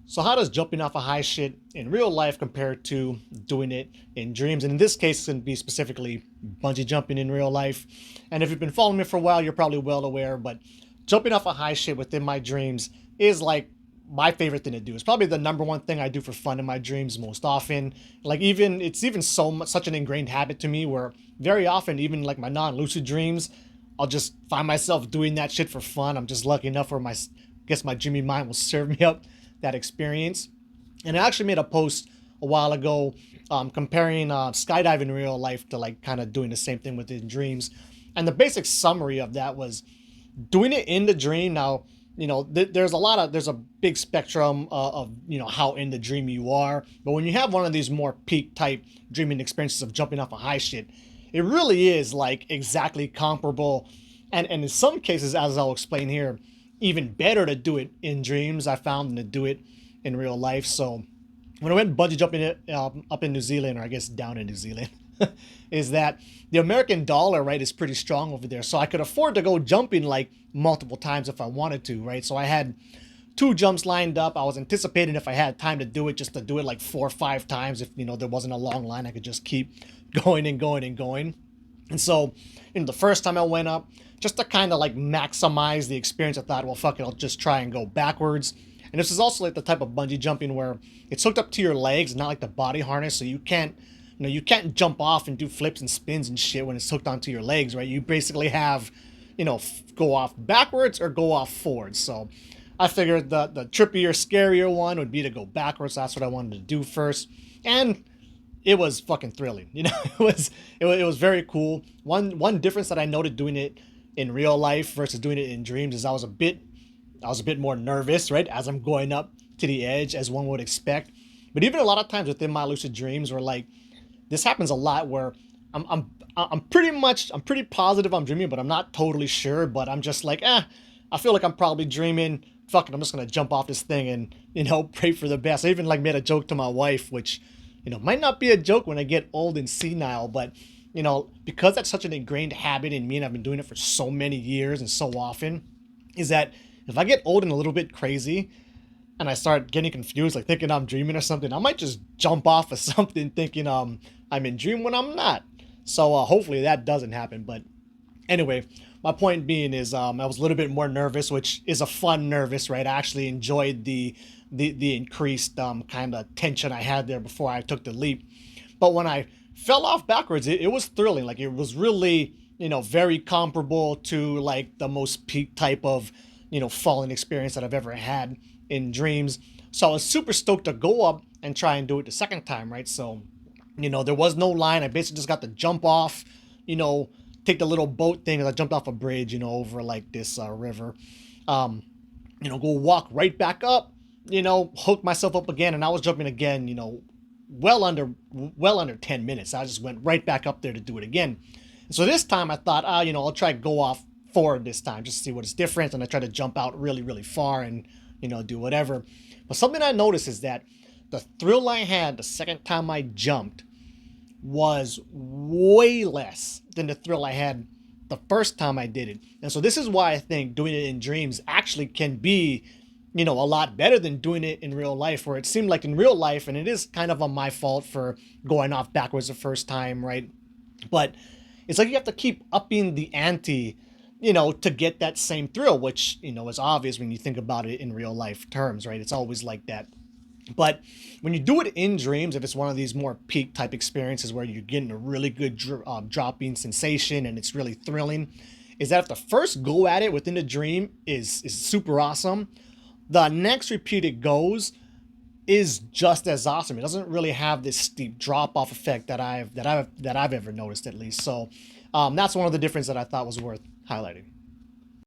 So how does jumping off a high shit in real life compare to doing it in dreams? And in this case, it's going to be specifically bungee jumping in real life. And if you've been following me for a while, you're probably well aware, but jumping off a high shit within my dreams is like my favorite thing to do. It's probably the number one thing I do for fun in my dreams most often. Like even it's even so much such an ingrained habit to me where very often, even like my non-lucid dreams, I'll just find myself doing that shit for fun. I'm just lucky enough where my guess my dreamy mind will serve me up that experience. And I actually made a post a while ago comparing skydiving in real life to like kind of doing the same thing within dreams. And the basic summary of that was doing it in the dream. Now, there's a big spectrum of how in the dream you are. But when you have one of these more peak type dreaming experiences of jumping off a high shit, it really is like exactly comparable. And in some cases, as I'll explain here, even better to do it in dreams, I found, than to do it in real life. So when I went bungee jumping up in New Zealand, or I guess down in New Zealand, is that the American dollar, right, is pretty strong over there. So I could afford to go jumping like multiple times if I wanted to, right? So I had two jumps lined up. I was anticipating if I had time to do it, just to do it like 4 or 5 times. If there wasn't a long line, I could just keep going and going and going. And so, the first time I went up, just to kind of like maximize the experience, I thought, well, fuck it, I'll just try and go backwards. And this is also like the type of bungee jumping where it's hooked up to your legs, not like the body harness. So you can't jump off and do flips and spins and shit when it's hooked onto your legs, right? You basically have, go off backwards or go off forwards. So I figured the trippier, scarier one would be to go backwards. That's what I wanted to do first. And it was fucking thrilling. It was very cool. One difference that I noted doing it in real life versus doing it in dreams is I was a bit more nervous, right, as I'm going up to the edge, as one would expect. But even a lot of times within my lucid dreams, where like this happens a lot, where I'm pretty positive I'm dreaming, but I'm not totally sure. But I'm just like, I feel like I'm probably dreaming. Fuck it, I'm just gonna jump off this thing and pray for the best. I even like made a joke to my wife, which might not be a joke when I get old and senile, but because that's such an ingrained habit in me and I've been doing it for so many years and so often, is that if I get old and a little bit crazy and I start getting confused, like thinking I'm dreaming or something, I might just jump off of something thinking I'm in dream when I'm not. So hopefully that doesn't happen. But anyway, my point being is I was a little bit more nervous, which is a fun nervous, right? I actually enjoyed the increased kind of tension I had there before I took the leap. But when I fell off backwards, it was thrilling. Like it was really, very comparable to like the most peak type of, falling experience that I've ever had in dreams. So I was super stoked to go up and try and do it the second time, right? So, there was no line. I basically just got to jump off, take the little boat thing as I jumped off a bridge, over like this river. Go walk right back up, hook myself up again, and I was jumping again, well under 10 minutes. I just went right back up there to do it again. So this time I thought, I'll try to go off forward this time just to see what is different. And I tried to jump out really, really far and, do whatever. But something I noticed is that the thrill I had the second time I jumped was way less than the thrill I had the first time I did it. And so this is why I think doing it in dreams actually can be, a lot better than doing it in real life, where it seemed like in real life, and it is kind of on my fault for going off backwards the first time, right? But it's like you have to keep upping the ante, to get that same thrill, which, is obvious when you think about it in real life terms, right? It's always like that. But when you do it in dreams, if it's one of these more peak type experiences where you're getting a really good dropping sensation and it's really thrilling, is that if the first go at it within the dream is super awesome, the next repeat it goes is just as awesome. It doesn't really have this steep drop off effect that I've ever noticed, at least. So that's one of the differences that I thought was worth highlighting.